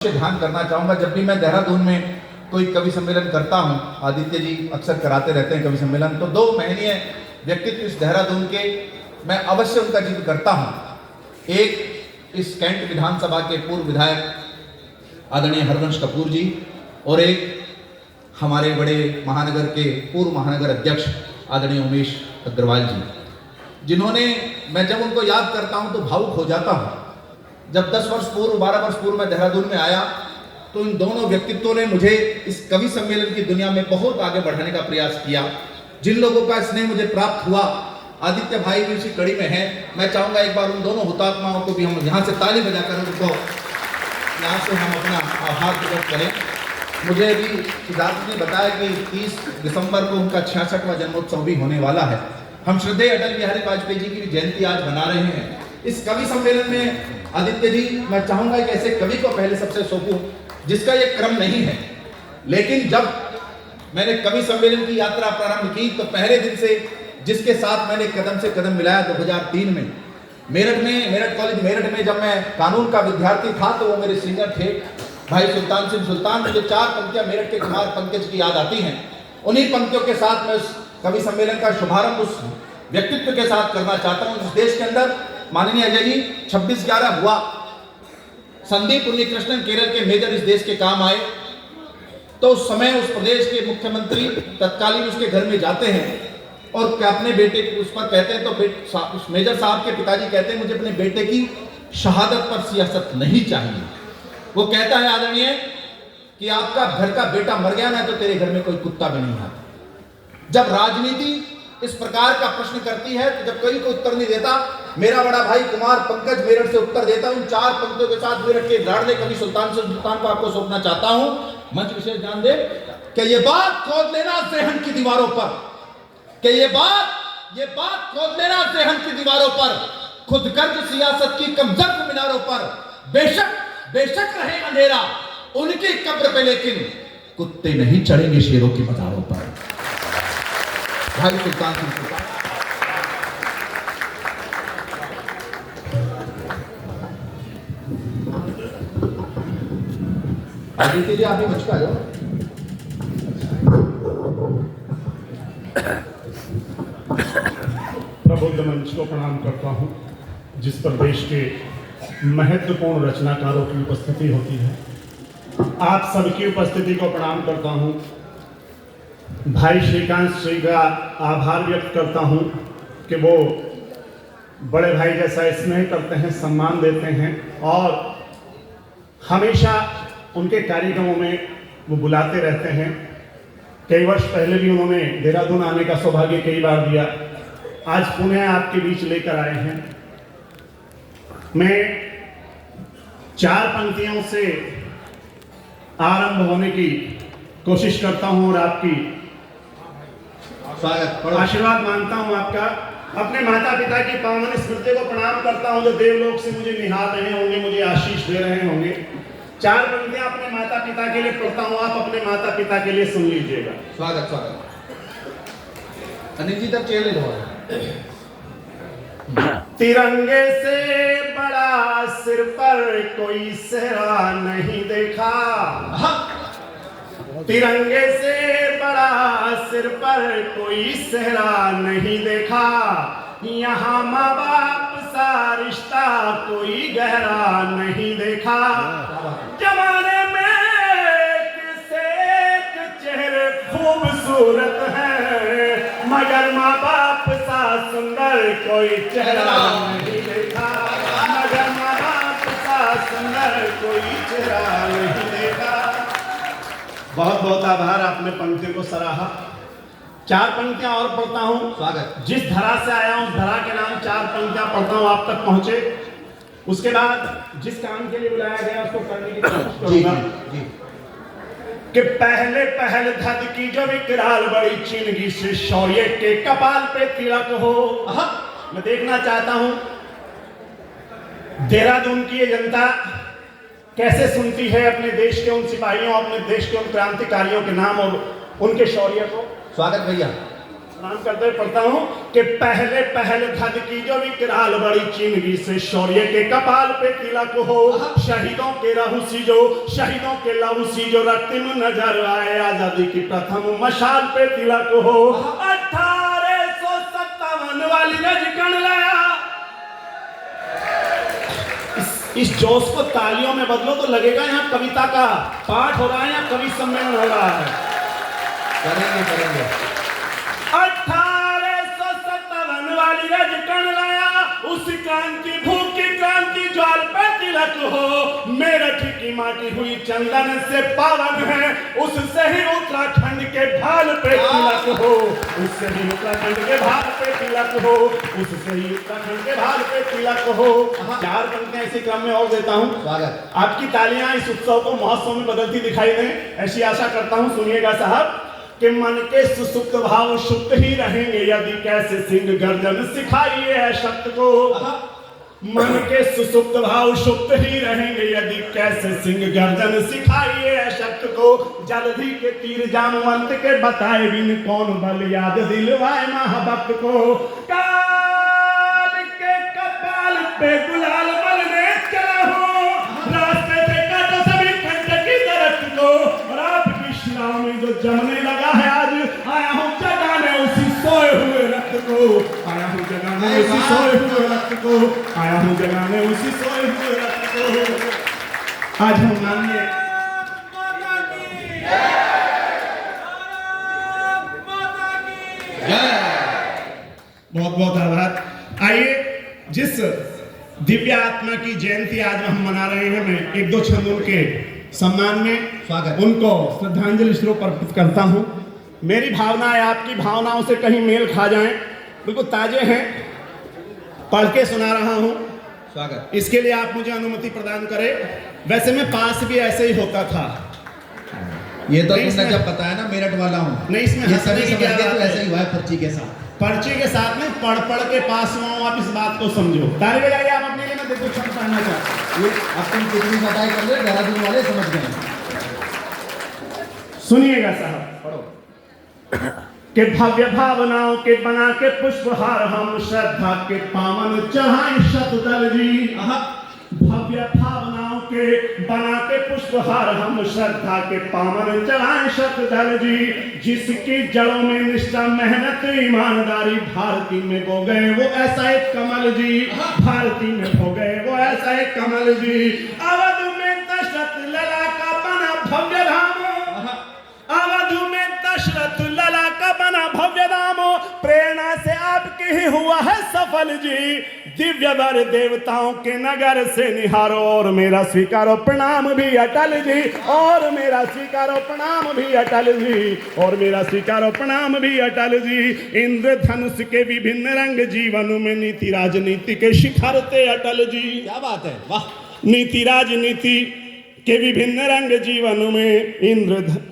ध्यान करना चाहूँगा। जब भी मैं देहरादून में कोई कवि सम्मेलन करता हूँ, आदित्य जी अक्सर कराते रहते हैं कवि सम्मेलन, तो दो महनीय व्यक्तित्व इस देहरादून के मैं अवश्य उनका जिक्र करता हूँ। एक इस कैंट विधानसभा के पूर्व विधायक आदरणीय हरवंश कपूर जी, और एक हमारे बड़े महानगर के पूर्व महानगर अध्यक्ष आदरणीय उमेश अग्रवाल जी, जिन्होंने, मैं जब उनको याद करता हूँ तो भावुक हो जाता हूँ। जब 10 वर्ष पूर्व 12 वर्ष पूर्व मैं देहरादून में आया तो इन दोनों व्यक्तित्वों ने मुझे इस कवि सम्मेलन की दुनिया में बहुत आगे बढ़ाने का प्रयास किया। जिन लोगों का स्नेह मुझे प्राप्त हुआ, आदित्य भाई भी इसी कड़ी में हैं। मैं चाहूंगा एक बार उन दोनों हुतात्माओं को भी हम यहाँ से ताली बजाकर उनको यहाँ से हम अपना आभार प्रकट करें। मुझे अभी सिद्धार्थ ने बताया कि 30 दिसंबर को उनका 66वां जन्मोत्सव भी होने वाला है। हम श्रद्धेय अटल बिहारी वाजपेयी जी की भी जयंती आज मना रहे हैं। इस कवि सम्मेलन में आदित्य जी, मैं चाहूंगा कि ऐसे कवि को पहले सबसे सौंपूं जिसका ये क्रम नहीं है, लेकिन जब मैंने कवि सम्मेलन की यात्रा प्रारंभ की तो पहले दिन से जिसके साथ मैंने कदम से कदम मिलाया 2003 में मेरठ कॉलेज मेरठ में जब मैं कानून का विद्यार्थी था तो वो मेरे सीनियर थे भाई सुल्तान सिंह सुल्तान। मुझे 4 पंक्तियां मेरठ के कुमार पंकज की याद आती हैं। उन्हीं पंक्तियों के साथ मैं उस कवि सम्मेलन का शुभारंभ उस व्यक्तित्व के साथ करना चाहता हूँ। इस देश के अंदर माननीय अजय जी 26/11 हुआ, संदीप उन्नीकृष्णन केरल के मेजर इस देश के काम आए, तो उस समय उस प्रदेश के मुख्यमंत्री तत्कालीन उसके घर में जाते हैं और क्या अपने बेटे उस पर कहते हैं, तो उस मेजर साहब के पिताजी कहते हैं मुझे अपने बेटे की शहादत पर सियासत नहीं चाहिए। वो कहता है आदरणीय कि आपका घर का बेटा मर गया ना तो तेरे घर में कोई कुत्ता भी नहीं आता। जब राजनीति इस प्रकार का प्रश्न करती है तो जब कोई उत्तर नहीं देता, मेरा बड़ा भाई कुमार पंकज मेरठ से उत्तर देता। उन 4 पंक्तियों के साथ मेरठ के लाडले कवि सुल्तान को आपको सौंपना चाहता हूं। मंच विशेष ध्यान दे कि ये बात खोद लेना सेहन की दीवारों पर, कि ये बात खोद लेना सेहन की दीवारों पर, खुद गर्ज सियासत की कमजोर मीनारों पर, बेशक रहे अंधेरा उनकी कब्र पे, लेकिन कुत्ते नहीं चढ़ेंगे शेरों की मज़ारों पर। भाई सुल्तान सिंह सुल्तान। आदित्य जी आप ही मुझको आ जाओ। प्रबुद्ध मंच को प्रणाम करता हूं, जिस पर देश के महत्वपूर्ण रचनाकारों की उपस्थिति होती है। आप सबकी उपस्थिति को प्रणाम करता हूं। भाई श्रीकांत श्री का आभार व्यक्त करता हूं कि वो बड़े भाई जैसा स्नेह करते हैं, सम्मान देते हैं और हमेशा उनके कार्यक्रमों में वो बुलाते रहते हैं। कई वर्ष पहले भी उन्होंने देहरादून आने का सौभाग्य कई बार दिया। आज पुणे आपके बीच लेकर आए हैं। मैं 4 पंक्तियों से आरंभ होने की कोशिश करता हूं और आपकी आशीर्वाद मांगता हूं आपका। अपने माता पिता की पावन स्मृति को प्रणाम करता हूं जो देवलोक से मुझे निहार रहे होंगे, मुझे आशीष दे रहे होंगे। 4 पंक्तियां अपने माता पिता के लिए पढ़ता हूं, आप अपने माता पिता के लिए सुन लीजिएगा। स्वागत। अनिल जी तक चेले दो। तिरंगे से बड़ा सिर पर कोई सेहरा नहीं देखा, तिरंगे से बड़ा सिर पर कोई सेहरा नहीं देखा, यहाँ माँ बाप सा रिश्ता कोई गहरा नहीं देखा। जमाने में किसे चेहरे खूबसूरत हैं, मगर माँ बाप सा सुंदर कोई चेहरा नहीं देखा, मगर माँ बाप सा सुंदर कोई चेहरा नहीं देखा। बहुत बहुत आभार, आपने पंक्ति को सराहा। 4 पंक्तियां और पढ़ता हूं। स्वागत। जिस धरा से आया हूं उस धरा के नाम 4 पंक्तियां पढ़ता हूं, आप तक पहुंचे। उसके बाद जिस काम के लिए बुलाया गया उसको करने की कोशिश करूंगा। कि पहल धद की जो विकराल बड़ी चिनगी से शौर्य के कपाल पे तिलक हो। मैं देखना चाहता हूं देहरादून की ये जनता कैसे सुनती है अपने देश के उन सिपाहियों, अपने देश के उन क्रांतिकारियों के नाम और उनके शौर्य को। स्वागत भैया। प्रणाम करते पढ़ता हूँ कि पहले पहल धद की जो विकराल बड़ी चिन्हगी से शौर्य के कपाल पे तिलक हो, शहीदों के रहूसी जो शहीदों के लहूसी जो रक्तिम नजर आए, आजादी की प्रथम मशाल पे तिलक हो। 1857 वाली रजकण लाया। इस जोश को तालियों में बदलो तो लगेगा यहाँ कविता का पाठ हो रहा है या कवि सम्मेलन हो रहा है। करेंगे 1857 वाली रजकण लाया, उस क्रांति भूखी क्रांति ज्वाल पे तिलक हो। मेरठ की माटी हुई चंदन से पावन है, उससे ही उत्तराखंड के भाल पे तिलक हो, उससे ही उत्तराखंड के भाल पे तिलक हो, उससे ही उत्तराखंड के भाल पे तिलक हो। 4 पंक्तियां इसी क्रम में और देता हूँ। स्वागत। आपकी तालियां इस उत्सव को महोत्सव में बदलती दिखाई दें, ऐसी आशा करता हूँ। सुनिएगा साहब कि मन के सुसुप्त भाव सुप्त ही रहेंगे यदि कैसे सिंह गर्जन सिखाइए है शक्त को। मन के सुसुप्त भाव सुप्त ही रहेंगे यदि कैसे सिंह गर्जन सिखाइए है शक्त को। जल्दी के तीर जामवंत के बताए बिन कौन बल याद दिलवाए महाभक्त को। काल के कपाल पे गुलाल बल ने चला हो, रास्ते से काटो सभी कंठ की दरख्त को। और आपकी शिराओं में जो जमने लगा है आज, आया हूँ जगाने उसी सोए हुए रक्त को, आया हूँ जगाने उसी सोए हुए रक्त को, आया हूँ जगाने उसी सोए हुए रक्त को। आज हम मानिए बहुत बहुत आभार। आइए जिस दिव्य आत्मा की जयंती आज हम मना रहे हैं, मैं 1-2 छंद उनके सम्मान में स्वागत उनको श्रद्धांजलि स्वरूप अर्पित करता हूँ। मेरी भावनाएं आपकी भावनाओं से कहीं मेल खा जाएं, बिल्कुल ताजे हैं, पढ़ के सुना रहा हूँ। स्वागत। इसके लिए आप मुझे अनुमति प्रदान करें। वैसे मैं पास भी ऐसे ही होता था। ये तो तुमने जब बताया ना मेरठ वाला हूँ, नहीं इसमें हंसने की क्या बात है? ऐसे ही हुआ है पर्ची के साथ। पर्ची के साथ में पढ़ के पास हुआ हूँ। आप इस बात को समझो। ताली बजाइए आप अपने लिए। मैं देखो छंद पढ़ना चाहता हूँ। ये अब तुम कितनी बताई कर रहे, देहरादून वाले समझ गए। सुनिएगा साहब। पढ़ो। के भव्य भावनाओं के बना के पुष्पहार हम श्रद्धा के पावन चढ़ाएं शतदल जी। भव्य भावनाओं के बना के पुष्पहार हम श्रद्धा के पावन चढ़ाएं शतदल जी। जिसकी जड़ों में निष्ठा मेहनत ईमानदारी, भारती में बो गए वो ऐसा एक कमल जी, भारती में बो गए वो ऐसा एक कमल जी। अवध में दशरथ लला का बना भव्य धाम, अवध में दशरथ लला का बना भव्य धामो, प्रेरणा से आपके ही हुआ है सफल जी। दिव्य वर देवताओं के नगर से निहारो, और मेरा स्वीकारो प्रणाम भी अटल जी, और मेरा स्वीकारो प्रणाम भी अटल जी, और मेरा स्वीकारो प्रणाम भी अटल जी। इंद्रधनुष के विभिन्न रंग जीवन में नीति राजनीति के शिखर थे अटल जी। क्या बात है, वाह। नीति राजनीति के विभिन्न रंग जीवन में,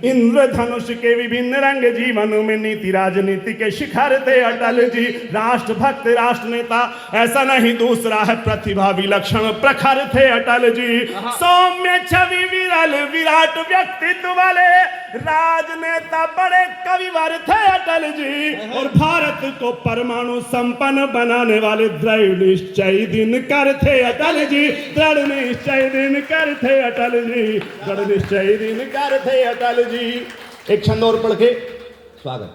इंद्रधनुष के विभिन्न रंग जीवन में नीति राजनीति के शिखर थे अटल जी। राष्ट्र भक्त राष्ट्र नेता ऐसा नहीं दूसरा है, प्रतिभा विलक्षण प्रखर थे अटल जी। सौम्य छवि विरल विराट व्यक्तित्व वाले राजनेता बड़े कविवर थे अटल जी। और भारत को परमाणु संपन्न बनाने वाले दृढ़ निश्चय दिनकर थे अटल जी, दृढ़ निश्चय दिनकर थे अटल जी, दृढ़ निश्चय दिनकर थे अटल जी। एक छंद और पढ़ के स्वागत।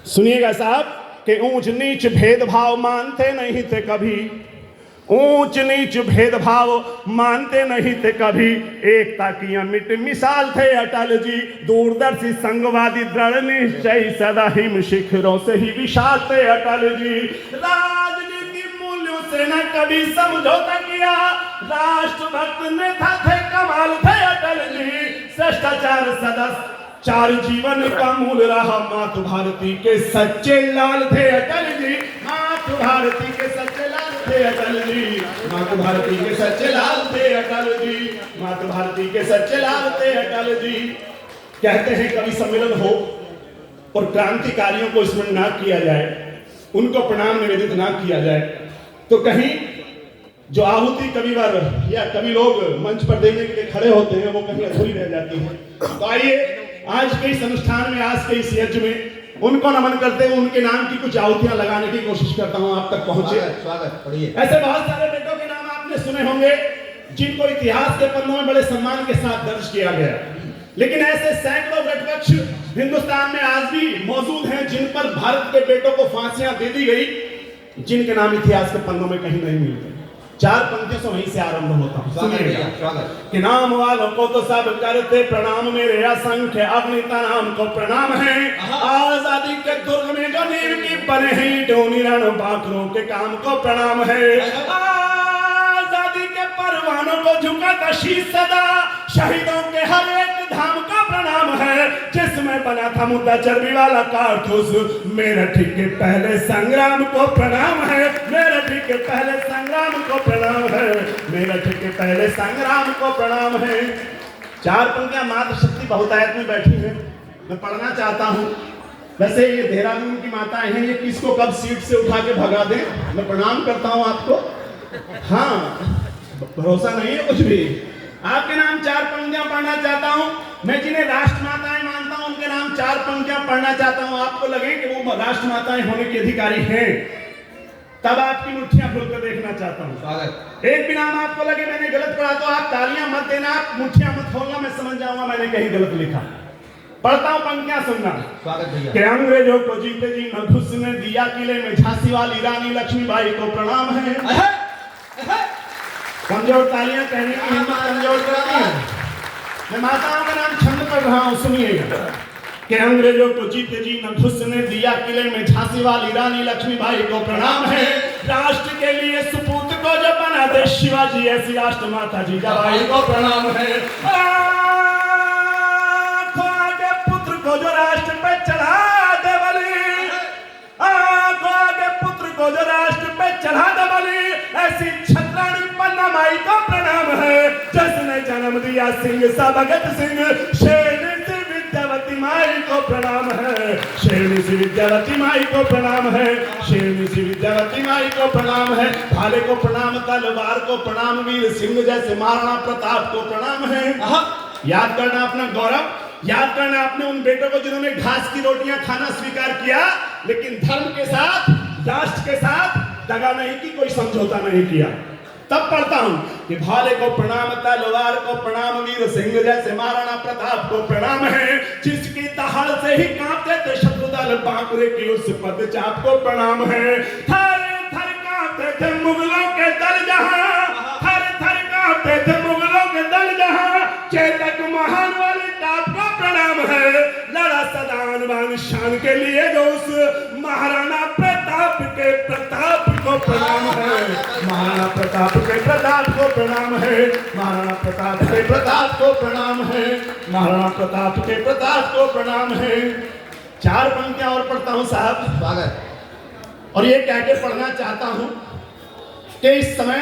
सुनिएगा साहब कि ऊंच नीच भेदभाव मानते नहीं थे कभी, ऊंच नीच भेदभाव मानते नहीं थे कभी, एकता की अमिट मिसाल थे अटल जी। दूरदर्शी संघवादी दृढ़ निश्चय सदा हिम शिखरों से ही विशाल थे अटल जी। राजनीति मूल्यों से न कभी समझौता किया, राष्ट्रभक्त नेता थे कमाल थे अटल जी। भ्रष्टाचार सदस्य चार जीवन का मूल रहा, मातृ भारती के सच्चे लाल थे अटल जी, मातृ भारती के सच्चे लाल थे अटल जी, मातृ भारती के सच्चे लाल थे अटल जी, मातृ भारती के सच्चे लाल थे अटल जी। कहते हैं कवि सम्मेलन हो और क्रांतिकारियों को स्मरण ना किया जाए, उनको प्रणाम निवेदित ना किया जाए, तो कहीं जो आहुति कविवर या कवि लोग मंच पर देने के लिए खड़े होते हैं वो कहीं अधूरी रह जाती है। तो आइए आज के इस अनुष्ठान में, आज के इस यज्ञ में उनको नमन करते हुए उनके नाम की कुछ आहुतियां लगाने की कोशिश करता हूं आप तक पहुंचे। स्वागत पढ़िए। ऐसे बहुत सारे बेटों के नाम आपने सुने होंगे जिनको इतिहास के पन्नों में बड़े सम्मान के साथ दर्ज किया गया, लेकिन ऐसे सैकड़ों वटवृक्ष हिंदुस्तान में आज भी मौजूद हैं जिन पर भारत के बेटों को फांसियां दे दी गई, जिनके नाम इतिहास के पन्नों में कहीं नहीं मिलते। चार पंक्तियों से वहीं से आरंभ होता हूं, सुनिएगा। कि नाम वालों को तो सब करते प्रणाम, मेरे असंख्य अग्निता नाम को प्रणाम है। आजादी के दुर्ग में जो नींव की बने हैं, डोनी रण बाकरों के काम को प्रणाम है। आजादी के परवानों को झुका शीश सदा, शहीदों के हर एक धाम का प्रणाम है। जिसमें बना था मुद्दा चर्बी वाला कारतूस, मेरठ के पहले संग्राम को प्रणाम है। मेरठ के पहले संग्राम को प्रणाम है। मेरठ के पहले संग्राम को प्रणाम है। चार पंक्तियां मातृशक्ति बहुतायत में बैठी है, मैं पढ़ना चाहता हूं। वैसे ये देहरादून की माताएं हैं, ये किसको कब सीट से उठा के भगा दें, मैं प्रणाम करता हूं आपको। हाँ, भरोसा नहीं है कुछ भी। आपके नाम चार पंक्तियां पढ़ना चाहता हूं। मैं जिन्हें राष्ट्रमाताएं मानता हूं उनके नाम चार पंक्तियां पढ़ना चाहता हूं। आपको लगे कि वो राष्ट्रमाताएं होने के अधिकारी हैं, तब आपकी मुट्ठियां खोलकर देखना चाहता हूं। स्वागत। एक भी नाम आपको लगे मैंने गलत पढ़ा तो आप तालियां मत देना, आप मुट्ठियां मत खोलना, मैं समझ जाऊंगा मैंने कहीं गलत लिखा। पढ़ता हूं, पंक्तियां सुनना। स्वागत भैया। कि अंग्रेजों को जीते जी न घुसने दिया किले में, झांसी वाली रानी लक्ष्मीबाई को प्रणाम है। कमजोर तालियां कहने की हिम्मत कमजोर करती है। मैं माताओं का नाम छंद पढ़ रहा हूं, सुनिएगा। कि अंग्रेजों को जीते जी न घुसने दिया किले में, झांसी वाली रानी लक्ष्मीबाई को प्रणाम है। राष्ट्र के लिए सुपूत को जो बना दे शिवाजी, ऐसी राष्ट्र माता जीजाबाई को प्रणाम है। आगे पुत्र को जो राष्ट्र पे चढ़ा दे बलि, आगे पुत्र को जो राष्ट्र पे चढ़ा दे बलि, ऐसी छत्राणी पन्ना माई को प्रणाम है। जिसने जन्म दिया सिंह सा भगत सिंह, शेरनी सी विद्यावती माई को प्रणाम है। शेरनी सी विद्यावती माई को प्रणाम है। शेरनी सी विद्यावती माई को प्रणाम है। भाले को प्रणाम, तलवार को प्रणाम, वीर सिंह जैसे महाराणा प्रताप को प्रणाम है। याद करना अपना गौरव, याद करना अपने उन बेटों को जिन्होंने घास की रोटियां खाना स्वीकार किया, लेकिन धर्म के साथ, राष्ट्र के साथ दगा नहीं की, कोई समझौता नहीं किया। तब पढ़ता हूं कि भाले को प्रणाम, तलवार को प्रणाम, वीर सिंह जैसे महाराणा प्रताप को प्रणाम है। जिसकी दहाड़ से ही कांपते थे शत्रु दल, बांकुरे की उस पदचाप को प्रणाम है। थर थर कांपते थे मुगलों के दल जहां, थर थर कांपते थे मुगलों के दल जहां, चेतक महान वाले टाप को प्रणाम है। लड़ा सदानवान शान के लिए जो उस महाराणा प्रताप के प्रताप को प्रणाम है। महाराणा प्रताप के प्रताप को प्रणाम है। महाराणा प्रताप के प्रताप को प्रणाम है। महाराणा प्रताप के प्रताप को प्रणाम है। चार पंक्तियां और पढ़ता हूं साहब। स्वागत। और ये कह के पढ़ना चाहता हूं कि इस समय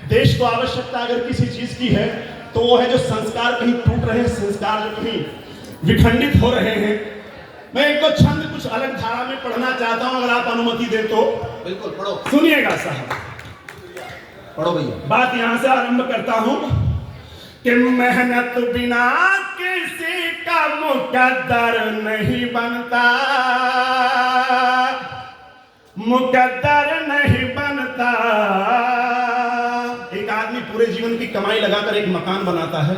देश को आवश्यकता अगर किसी चीज की है तो वो है जो संस्कार कहीं टूट रहे हैं, संस्कार जो कहीं विखंडित हो रहे हैं। मैं इनको छंद कुछ अलग धारा में पढ़ना चाहता हूं, अगर आप अनुमति दें तो। बिल्कुल पढ़ो, सुनिएगा साहब, पढ़ो भैया। बात यहां से आरंभ करता हूं कि मेहनत बिना किसी का मुकद्दर नहीं बनता, मुकद्दर नहीं बनता। एक आदमी पूरे जीवन की कमाई लगाकर एक मकान बनाता है,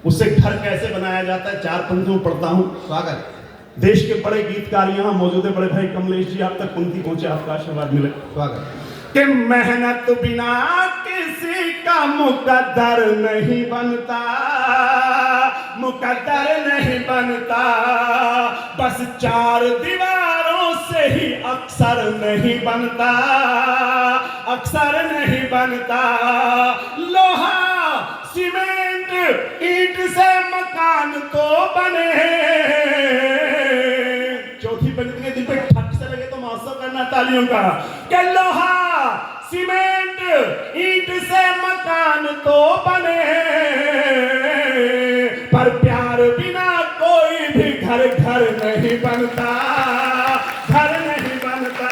उससे घर कैसे बनाया जाता है चार पंक्तियों पढ़ता हूं। स्वागत। देश के बड़े गीतकार यहाँ मौजूद है, बड़े भाई कमलेश जी, आप तक पंक्ति पहुंचे, आपका आशीर्वाद मिले। स्वागत। कि मेहनत बिना किसी का मुकद्दर नहीं बनता, मुकद्दर नहीं बनता। बस चार दीवारों से ही अक्सर नहीं बनता, अक्सर नहीं बनता। लोहा सीमेंट ईंट से मकान तो बने, चौथी पंक्ति के दिन पे ठक से लगे तो महोत्सव करना तालियों का। कि लोहा सीमेंट ईंट से मकान तो बने, पर प्यार बिना कोई भी घर घर नहीं बनता, घर नहीं बनता।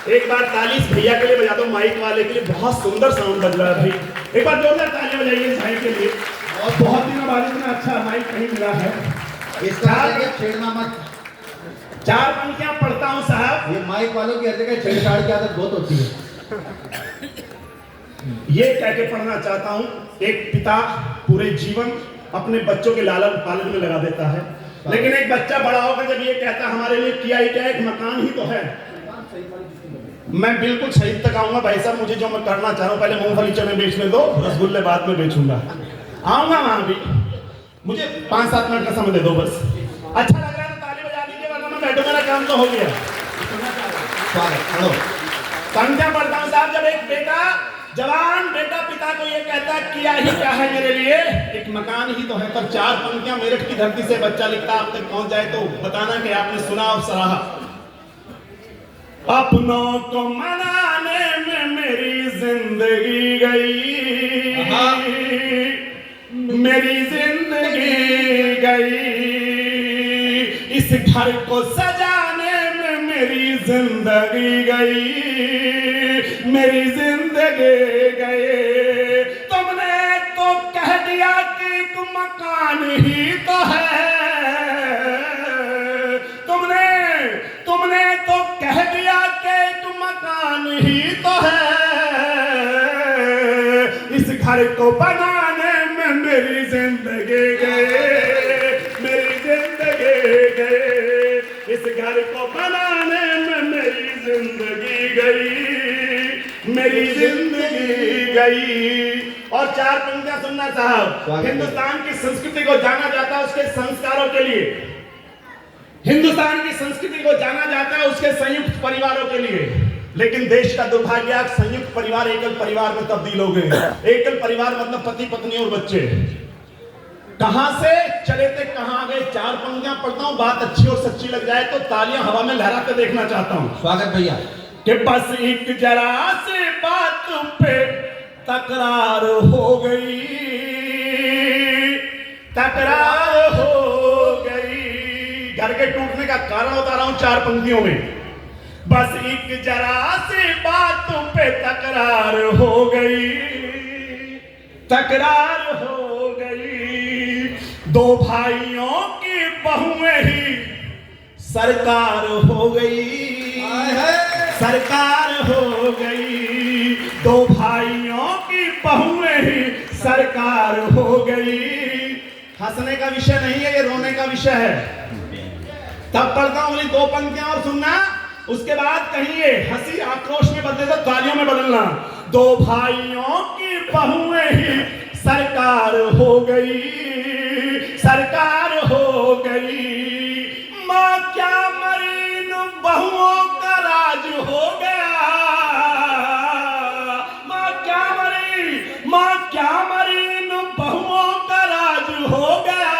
एक बार ताली भैया के लिए बजा दो, माइक वाले के लिए बहुत सुंदर साउंड बज रहा है भाई। एक बार जोरदार तालियां बजाइए भाई के लिए। और बहुत दिनों बाद इतना अच्छा माइक नहीं मिला है। इसका छेड़ना मत। चार पंक्तियां पढ़ता हूं साहब। ये माइक वालों की हर जगह छेड़छाड़ की आदत बहुत होती है। ये कह के पढ़ना चाहता हूं, एक पिता पूरे जीवन अपने बच्चों के लालन पालन में लगा देता है, लेकिन एक बच्चा बड़ा होकर जब ये कहता है हमारे लिए किया ही क्या, एक मकान ही तो है। मैं बिल्कुल सही तक आऊंगा भाई साहब, मुझे जो मैं करना चाह रहा हूं, पहले मूंगफली चने बेचने दो, रसगुल्ले बाद में बेचूंगा, आऊंगा वहां भी। मुझे 5-7 मिनट का समय दे दो बस। अच्छा लग रहा है तो ताली बजा दीजिए, वरना मैं बैठो, मेरा काम तो हो गया। पंक्तियां पढ़ता हूं साहब। जब एक बेटा, जवान बेटा पिता को ये कहता किया ही क्या है मेरे लिए, एक मकान ही तो है, पर 4 पंक्तियां मेरठ की धरती से बच्चा लिखता आप तक पहुंच जाए तो बताना कि आपने सुना और सराहा। अपनों को मनाने में मेरी जिंदगी गई, मेरी जिंदगी गई, इस घर को सजाने में मेरी जिंदगी गई, मेरी जिंदगी गई। तुमने तो कह दिया कि एक मकान ही तो है, तुमने तो कह दिया कि एक मकान ही तो है, इस घर को बनाने में मेरी जिंदगी गई, मेरी जिंदगी गई, इस घर को बनाने में मेरी जिंदगी गई, मेरी जिंदगी गई। और 4 पंक्तियां सुनना साहब। हिंदुस्तान की संस्कृति को जाना जाता है उसके संस्कारों के लिए, हिंदुस्तान की संस्कृति को जाना जाता है उसके संयुक्त परिवारों के लिए, लेकिन देश का दुर्भाग्य संयुक्त परिवार एकल परिवार में तब्दील हो गए। एकल परिवार मतलब पति पत्नी और बच्चे। कहां से चले थे कहां गए। 4 पंक्तियां पढ़ता हूं, बात अच्छी और सच्ची लग जाए तो तालियां हवा में लहराते देखना चाहता हूं। स्वागत भैया। कि बस एक जरा से बात पे तकरार हो गई, तकरार हो गई। घर के टूटने का कारण बता रहा हूं 4 पंक्तियों में। बस एक जरा से बात पे तकरार हो गई, तकरार हो गई। 2 भाइयों की बहुएं ही सरकार हो गई, सरकार हो गई। 2 भाइयों की बहुएं ही सरकार हो गई। हंसने का विषय नहीं है, ये रोने का विषय है। तब पढ़ता हूं 2 पंक्तियां और सुनना, उसके बाद कहिए हंसी आक्रोश में बदले तो तालियों में बदलना। 2 भाइयों की बहुएं ही सरकार हो गई, सरकार हो गई। मां क्या मरी न बहुओं का राज हो गया, मां क्या मरी, मां क्या मरी न बहुओं का राज हो गया।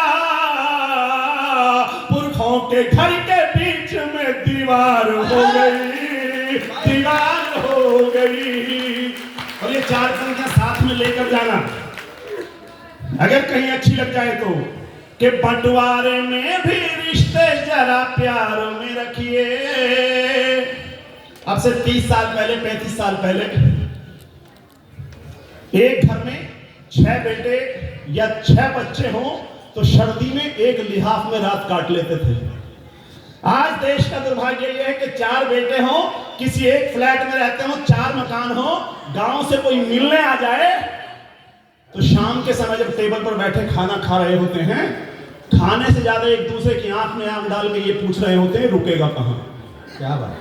पुरखों के घर के बीच में दीवार हो गई, दीवार हो गई। और ये 4 पंक्तियां साथ में लेकर जाना अगर कहीं अच्छी लग जाए तो। कि बंटवारे में भी रिश्ते जरा प्यार में रखिए। अब से 30 साल पहले, 35 साल पहले एक घर में 6 बेटे या 6 बच्चे हों तो सर्दी में एक लिहाफ में रात काट लेते थे। आज देश का दुर्भाग्य यह है कि 4 बेटे हों, किसी एक फ्लैट में रहते हो, 4 मकान हो, गांव से कोई मिलने आ जाए तो शाम के समय जब टेबल पर बैठे खाना खा रहे होते हैं, खाने से ज्यादा एक दूसरे की आंख में आंख डाल के ये पूछ रहे होते हैं रुकेगा कहां। क्या बात।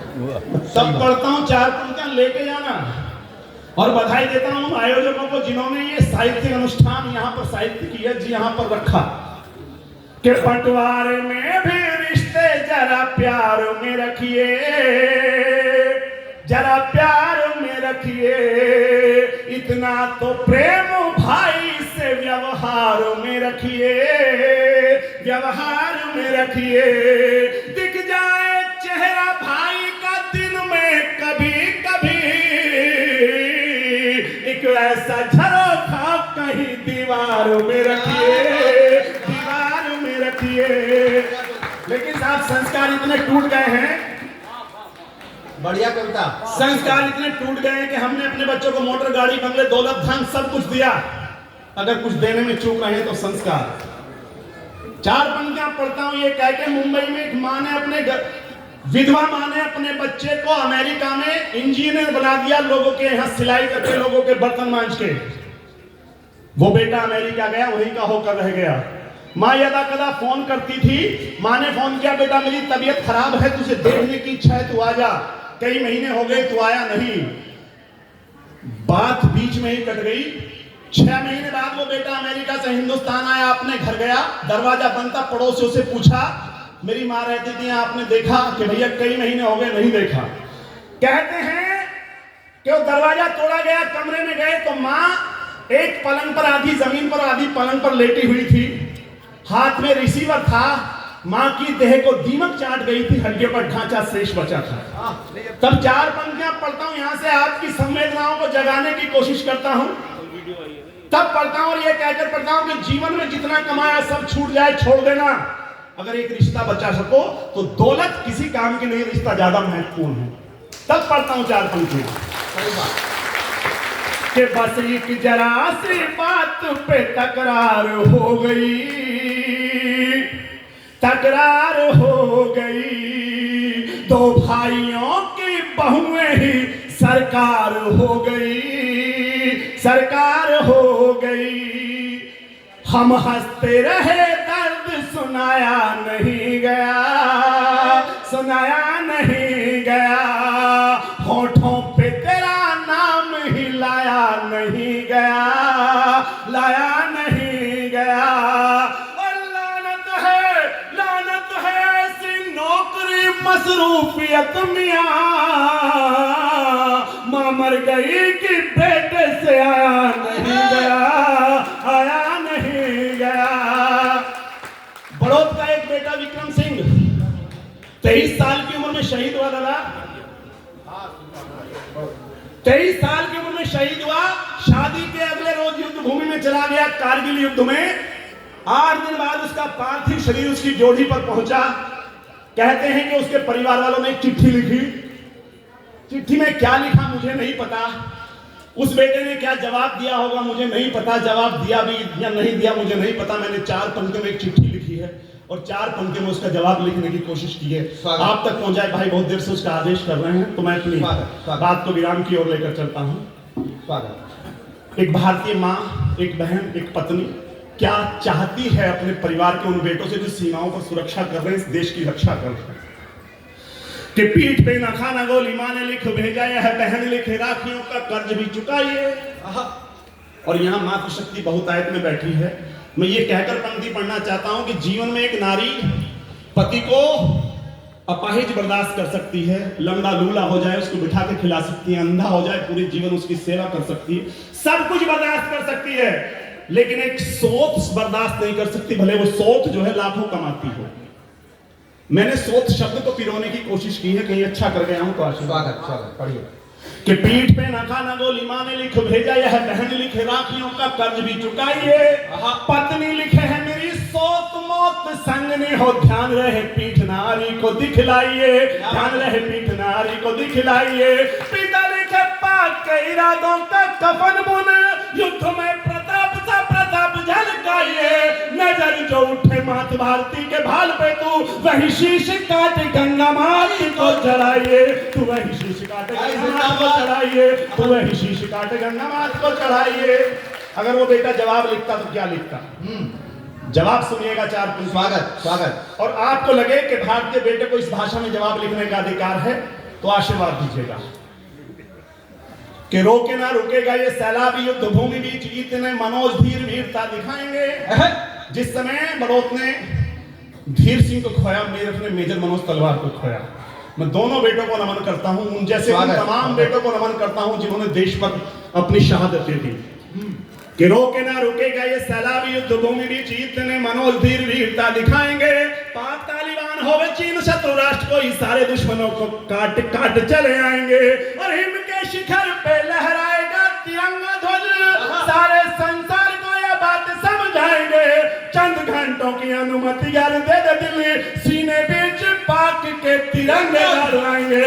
सब पढ़ता हूं 4 पंक्तियां लेके जाना। और बधाई देता हूं आयोजकों को जिन्होंने ये साहित्यिक अनुष्ठान यहाँ पर साहित्य की जी यहाँ पर रखा। कि बंटवारे में भी रिश्ते जरा प्यार में रखिए, जरा प्यार में रखिए। इतना तो प्रेम भाई से व्यवहार में रखिए, व्यवहार में रखिए। दिख जाए चेहरा भाई का दिन में कभी कभी, एक ऐसा झरोखा कहीं दीवार में रखिए, दीवार में रखिए। लेकिन साहब संस्कार इतने टूट गए हैं, बढ़िया कविता। संस्कार इतने टूट गए हैं कि हमने अपने बच्चों को मोटर गाड़ी बंगले दौलत धन सब कुछ दिया, अगर कुछ देने में चूक रहे हैं तो संस्कार। 4 पंक्तियां पढ़ता हूं ये कह के। मुंबई में एक मां ने अपने विधवा माँ ने अपने बच्चे को अमेरिका में इंजीनियर बना दिया, लोगों के यहाँ सिलाई करके, लोगों के बर्तन मांज के। वो बेटा अमेरिका गया, वहीं का होकर रह गया। माँ यदा कदा फोन करती थी, माँ ने फोन किया, बेटा मेरी तबीयत खराब है, तुझे देखने की इच्छा है, तू आ जा। कई महीने हो गए, तू आया नहीं। बात बीच में ही कट गई। 6 महीने बाद वो बेटा अमेरिका से हिंदुस्तान आया, अपने घर गया, दरवाजा बंद था, पड़ोसियों से पूछा, मेरी माँ रहती थी, आपने देखा? कि भैया कई महीने हो गए, नहीं देखा। कहते हैं कि वो दरवाजा तोड़ा गया, कमरे में गए तो माँ एक पलंग पर, आधी जमीन पर, आधी पलंग पर लेटी हुई थी, हाथ में रिसीवर था। माँ की देह को दीमक चाट गई थी, हड्डियों पर ढांचा शेष बचा था। तब 4 पंक्तियां पढ़ता हूं, यहां से आपकी संवेदनाओं को जगाने की कोशिश करता हूं। तब पढ़ता हूं और ये कहकर पढ़ता हूं कि जीवन में जितना कमाया सब छूट जाए, छोड़ देना। अगर एक रिश्ता बचा सको तो दौलत किसी काम की नहीं, रिश्ता ज्यादा महत्वपूर्ण है। तब पढ़ता हूं 4 पंक्तियां कि बस एक जरा सी बात पे तकरार हो गई, तकरार हो गई, 2 भाइयों की बहुएं ही सरकार हो गई, सरकार हो गई। हम हंसते रहे, दर्द सुनाया नहीं गया, सुनाया नहीं गया, होठों पे तेरा नाम ही लाया नहीं गया, लाया नहीं गया। और लानत है ऐसी नौकरी मसरूफियत मियां, मां मर गई कि बेटे से आया नहीं गया, आया नहीं गया। बड़ौद का एक बेटा विक्रम सिंह 23 साल की उम्र में शहीद हुआ। दादा 23 साल की उम्र में शहीद हुआ। शादी के अगले रोज युद्ध भूमि में चला गया, कारगिल युद्ध में। 8 दिन बाद उसका पार्थिव शरीर उसकी जोड़ी पर पहुंचा। कहते हैं कि उसके परिवार वालों ने एक चिट्ठी लिखी। चिट्ठी में क्या लिखा मुझे नहीं पता, उस बेटे ने क्या जवाब दिया होगा मुझे नहीं पता, जवाब दिया भी या नहीं दिया मुझे नहीं पता। मैंने 4 पंक्तियों में एक चिट्ठी लिखी है और 4 पंक्तियों में उसका जवाब लिखने की कोशिश की है। आप तक पहुंचाए भाई, बहुत देर से उसका आदेश कर रहे हैं, तो मैं अपनी बात को विराम की ओर लेकर चलता हूं। एक भारतीय माँ, एक बहन, एक पत्नी क्या चाहती है अपने परिवार के उन बेटों से जो सीमाओं पर सुरक्षा कर रहे हैं, इस देश की रक्षा कर रहे हैं। कि पीठ पे न खाना गोली माँ ने लिख भेजा है, बहन लिखे राखियों का कर्ज भी चुकाइए। और यहाँ मातृशक्ति बहुतायत में बैठी है। मैं ये कहकर पंक्ति पढ़ना चाहता हूं कि जीवन में एक नारी पति को अपाहिज बर्दाश्त कर सकती है, लंगड़ा लूला हो जाए उसको बिठा के खिला सकती है, अंधा हो जाए पूरे जीवन उसकी सेवा कर सकती है, सब कुछ बर्दाश्त कर सकती है, लेकिन एक सोच बर्दाश्त नहीं कर सकती, भले वो सोच जो है लाखों कमाती हो। मैंने सोच शब्द को पिरोने की कोशिश की है, कहीं अच्छा कर गया हूं तो आशीर्वाद। पढ़िए कि पीठ पे न खाना गोली माँ ने लिख भेजा है, बहन लिखे राखियों का कर्ज भी चुकाइए, पत्नी लिखे है मेरी सोत मौत संगनी हो, ध्यान रहे पीठ नारी को दिखलाइए, ध्यान रहे पीठ नारी को दिखलाइए। पिता लिखे पाक के इरादों का कफन बुन, युद्ध में प्रताप सा प्रताप झलकाइए, नजर जो उठे मात भारती के भाल पे तू वही शीश काट गंगा मात को चढ़ाइए, तू वही शीश काट गंगा को चढ़ाइए, तू वही शीश काट गंगा मात को चढ़ाइए। अगर वो बेटा जवाब लिखता तो क्या लिखता? जवाब सुनिएगा 4 स्वागत। और आपको लगे कि भारतीय बेटे को इस भाषा में जवाब लिखने का अधिकार है तो आशीर्वाद दीजिएगा। कि रोके ना रुकेगा ये सैलाबी युद्ध भूमि बीच इतने मनोज धीर वीरता दिखाएंगे। जिस समय बड़ौत ने धीर सिंह को खोया, मेरठ ने मेजर मनोज तलवार को खोया। मैं दोनों बेटों को नमन करता हूं, उन जैसे उन तमाम बेटों को नमन करता हूं जिन्होंने देश पर अपनी शहादतें दी। कि रोके ना रुकेगा ये सैलाबी युद्ध भूमि बीच इतने मनोज धीर वीरता दिखाएंगे। पाक तालिबान होवे चीन शत्रु राष्ट्र को, इस सारे दुश्मनों को काट काट चले आएंगे और हिम के शिखर पे लहराएगा तिरंगा ध्वज, सारे संसार को यह बात समझाएंगे। चंद घंटों की अनुमति यार दे दे दिल्ली, सीने बीच पाक के तिरंगे लहराएंगे।